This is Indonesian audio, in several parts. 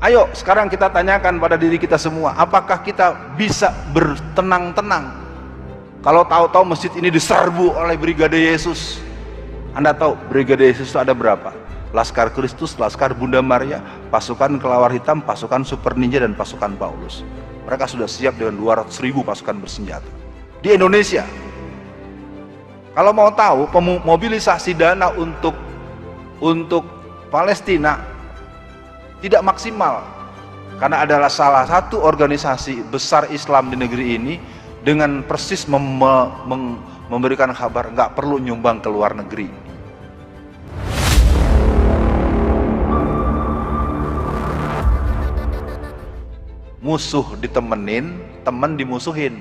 Ayo sekarang kita tanyakan pada diri kita semua, apakah kita bisa bertenang-tenang kalau tahu-tahu masjid ini diserbu oleh Brigade Yesus? Anda tahu Brigade Yesus itu ada berapa? Laskar Kristus, Laskar Bunda Maria, pasukan Kelawar Hitam, pasukan Super Ninja, dan pasukan Paulus. Mereka sudah siap dengan 200.000 pasukan bersenjata di Indonesia. Kalau mau tahu, mobilisasi dana untuk Palestina tidak maksimal karena adalah salah satu organisasi besar Islam di negeri ini dengan persis memberikan kabar nggak perlu nyumbang ke luar negeri. Musuh ditemenin, teman dimusuhin.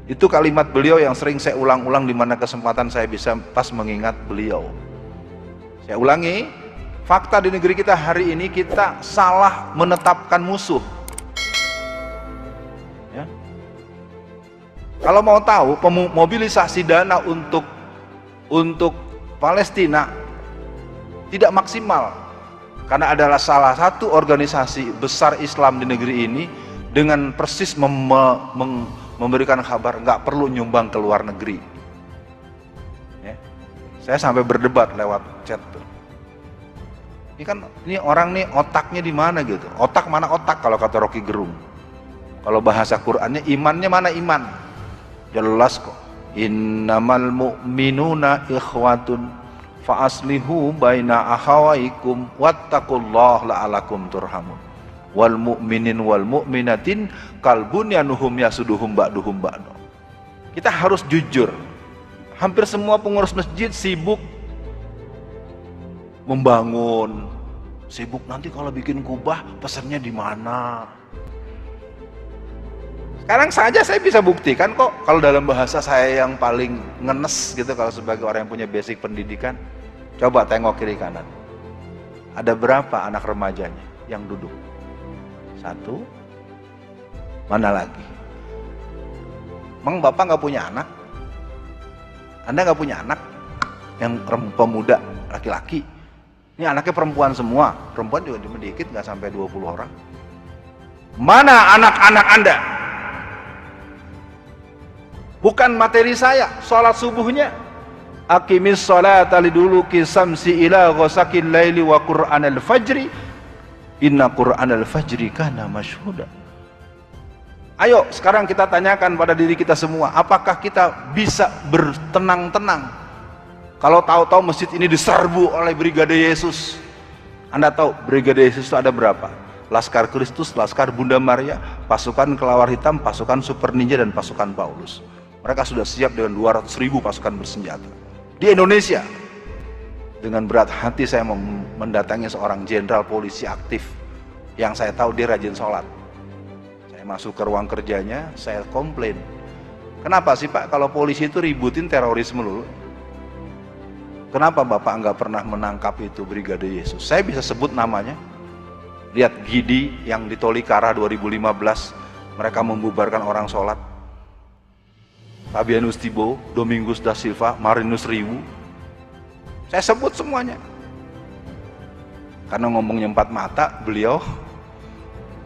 Itu kalimat beliau yang sering saya ulang-ulang di mana kesempatan saya bisa pas mengingat beliau. Saya ulangi, fakta di negeri kita hari ini kita salah menetapkan musuh. Ya. Kalau mau tahu, mobilisasi dana untuk Palestina tidak maksimal karena adalah salah satu organisasi besar Islam di negeri ini dengan persis memberikan kabar nggak perlu nyumbang ke luar negeri. Ya. Saya sampai berdebat lewat chat tuh. Ini orang nih otaknya di mana gitu? Otak mana otak kalau kata Rocky Gerung? Kalau bahasa Qur'annya imannya mana iman? Jelas kok. Innamal mu'minuna ikhwatun fa aslihu baina akhawaikum wattaqullaha la'alakum turhamun. Wal mu'minin wal mu'minatin kal bunyanuhum yasuduhum ba'duhum ba'du. Kita harus jujur. Hampir semua pengurus masjid sibuk membangun, sibuk nanti kalau bikin kubah pesannya di mana. Sekarang saja saya bisa buktikan kok kalau dalam bahasa saya yang paling ngenes gitu, kalau sebagai orang yang punya basic pendidikan. Coba tengok kiri kanan. Ada berapa anak remajanya yang duduk? Satu. Mana lagi? Emang Bapak nggak punya anak? Anda nggak punya anak yang pemuda laki-laki? Ini anaknya perempuan semua. Perempuan juga sedikit, nggak sampai 20 orang. Mana anak-anak Anda? Bukan materi saya, sholat subuhnya. Aqimis sholata liduluki samsi ila ghasaqil laili wa qur'anal fajri. Inna qur'anal fajri kana masyhuda. Ayo sekarang kita tanyakan pada diri kita semua, apakah kita bisa bertenang-tenang kalau tahu-tahu masjid ini diserbu oleh Brigade Yesus? Anda tahu Brigade Yesus itu ada berapa? Laskar Kristus, Laskar Bunda Maria, pasukan Kelawar Hitam, pasukan Super Ninja, dan pasukan Paulus. Mereka sudah siap dengan 200.000 pasukan bersenjata di Indonesia. Dengan berat hati saya mendatangi seorang jenderal polisi aktif yang saya tahu dia rajin sholat. Saya masuk ke ruang kerjanya, saya komplain, kenapa sih Pak kalau polisi itu ributin terorisme dulu? Kenapa Bapak nggak pernah menangkap itu Brigade Yesus? Saya bisa sebut namanya. Lihat Gidi yang di Tolikara 2015, mereka membubarkan orang sholat. Fabianus Tibo, Domingus da Silva, Marinus Riwu. Saya sebut semuanya. Karena ngomongnya empat mata, beliau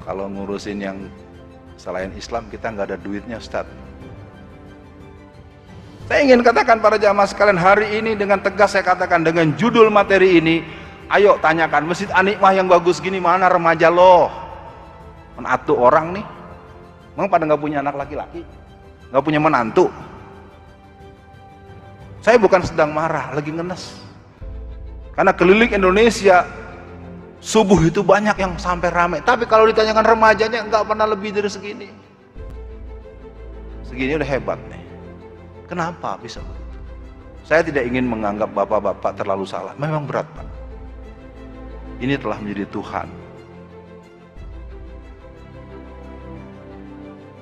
kalau ngurusin yang selain Islam kita nggak ada duitnya, Ustadz. Saya ingin katakan para jamaah sekalian hari ini dengan tegas, saya katakan dengan judul materi ini, ayo tanyakan Masjid An-Nikmah yang bagus gini mana remaja loh, menatu orang nih, memang pada nggak punya anak laki-laki, nggak punya menantu. Saya bukan sedang marah, lagi ngenes, karena keliling Indonesia subuh itu banyak yang sampai ramai, tapi kalau ditanyakan remajanya nggak pernah lebih dari segini. Segini udah hebat nih. Kenapa bisa begitu? Saya tidak ingin menganggap bapak-bapak terlalu salah. Memang berat Pak. Ini telah menjadi Tuhan.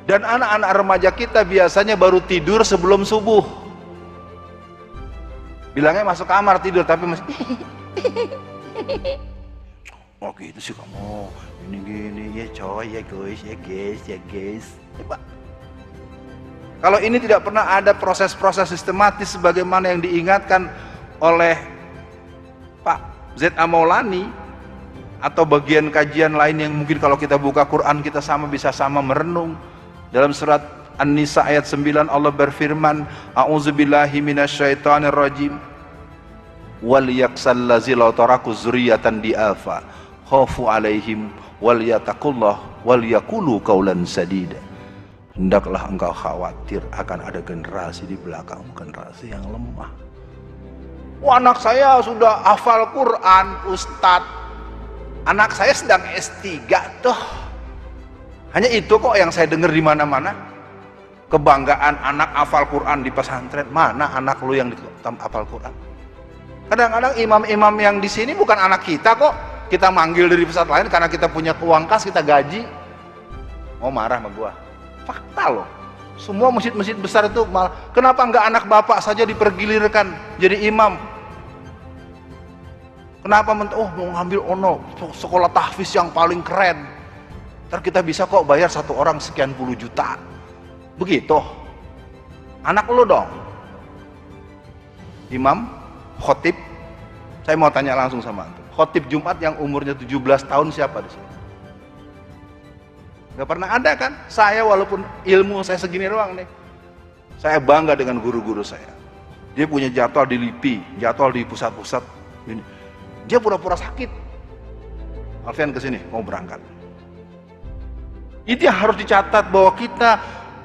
Dan anak-anak remaja kita biasanya baru tidur sebelum subuh. Bilangnya masuk kamar tidur, tapi masih oh gitu sih kamu. Ini gini ya coy, ya guys. Ya Pak. Kalau ini tidak pernah ada proses-proses sistematis sebagaimana yang diingatkan oleh Pak Z.A. Maulani, atau bagian kajian lain yang mungkin kalau kita buka Quran kita bisa sama merenung. Dalam surat An-Nisa ayat 9 Allah berfirman, a'udzubillahi minasyaitonirrajim, wal yaksallazil taraku zuriyatan diafa khafu alaihim wal yataqullah wal yaqulu qaulan sadida. Hendaklah engkau khawatir akan ada generasi di belakangmu, generasi yang lemah. Wah, anak saya sudah hafal Quran, Ustadz. Anak saya sedang S3 tuh. Hanya itu kok yang saya dengar di mana-mana. Kebanggaan anak hafal Quran di pesantren. Mana anak lu yang hafal Quran? Kadang-kadang imam-imam yang di sini bukan anak kita kok. Kita manggil dari pesantren lain karena kita punya uang kas, kita gaji. Mau marah sama gua? Fakta loh. Semua masjid-masjid besar itu malah, kenapa enggak anak bapak saja dipergilirkan jadi imam? Kenapa mau ngambil sekolah tahfiz yang paling keren? Ntar kita bisa kok bayar satu orang sekian puluh juta. Begitu. Anak lu dong. Imam, khotib. Saya mau tanya langsung sama antum. Khotib Jumat yang umurnya 17 tahun siapa di sini? Gak pernah ada kan? Saya walaupun ilmu saya segini doang nih, saya bangga dengan guru-guru saya. Dia punya jadwal di LIPI, jadwal di pusat-pusat. Dia pura-pura sakit. Alfian kesini mau berangkat. Itu yang harus dicatat bahwa kita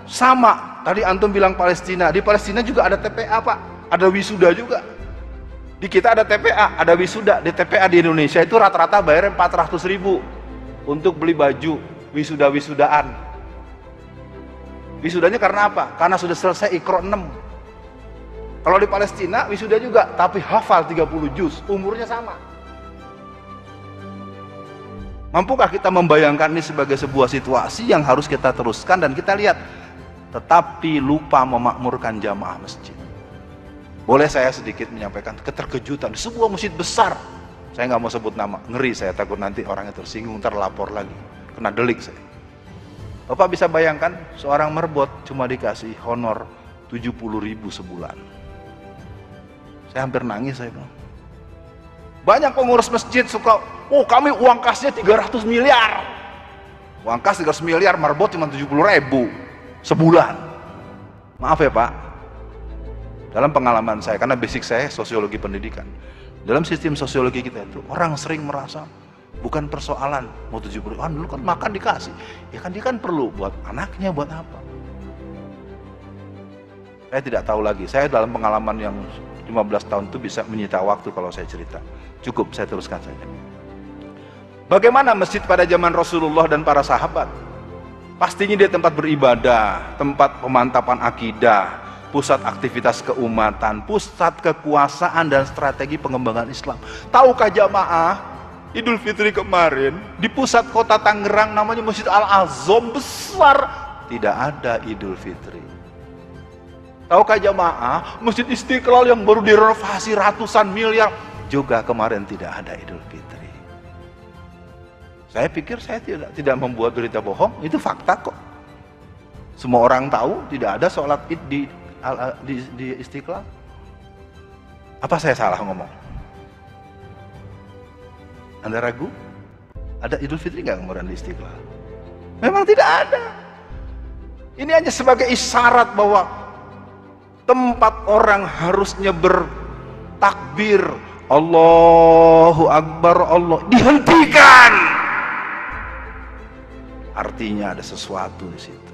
sama. Tadi antum bilang Palestina, di Palestina juga ada TPA pak, ada wisuda juga. Di kita ada TPA, ada wisuda. Di TPA di Indonesia itu rata-rata bayar 400.000 untuk beli baju wisuda-wisudaan. Wisudanya karena apa? Karena sudah selesai Iqra 6. Kalau di Palestina wisuda juga, tapi hafal 30 juz, umurnya sama. Mampukah kita membayangkan ini sebagai sebuah situasi yang harus kita teruskan dan kita lihat, tetapi lupa memakmurkan jamaah masjid. Boleh saya sedikit menyampaikan keterkejutan di sebuah masjid besar. Saya nggak mau sebut nama, ngeri saya, takut nanti orangnya tersinggung, terlapor lagi, kena delik saya. Bapak bisa bayangkan seorang merbot cuma dikasih honor 70.000 sebulan. Saya hampir nangis, saya bilang. Banyak pengurus masjid suka, kami uang kasnya 300 miliar. Uang kas 300 miliar, merbot cuma 70.000 sebulan. Maaf ya Pak. Dalam pengalaman saya, karena basic saya sosiologi pendidikan. Dalam sistem sosiologi kita itu, orang sering merasa bukan persoalan mau 70 dulu kan makan dikasih. Ya kan dia kan perlu buat anaknya, buat apa? Saya tidak tahu lagi. Saya dalam pengalaman yang 15 tahun itu bisa menyita waktu kalau saya cerita. Cukup, saya teruskan saja. Bagaimana masjid pada zaman Rasulullah dan para sahabat? Pastinya dia tempat beribadah, tempat pemantapan akidah, pusat aktivitas keumatan, pusat kekuasaan dan strategi pengembangan Islam. Tahukah jamaah, Idul Fitri kemarin di pusat kota Tangerang namanya Masjid Al-Azham besar, tidak ada Idul Fitri. Tahukah jamaah, Masjid Istiqlal yang baru direnovasi ratusan miliar juga kemarin tidak ada Idul Fitri. Saya pikir saya tidak membuat berita bohong, itu fakta kok. Semua orang tahu tidak ada sholat Id di Istiqlal. Apa saya salah ngomong? Anda ragu? Ada Idul Fitri nggak kemarin di Istiqlal? Memang tidak ada. Ini hanya sebagai isyarat bahwa tempat orang harusnya bertakbir Allahu Akbar, Allah dihentikan. Artinya ada sesuatu di situ.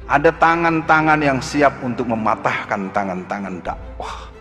Ada tangan-tangan yang siap untuk mematahkan tangan-tangan dakwah.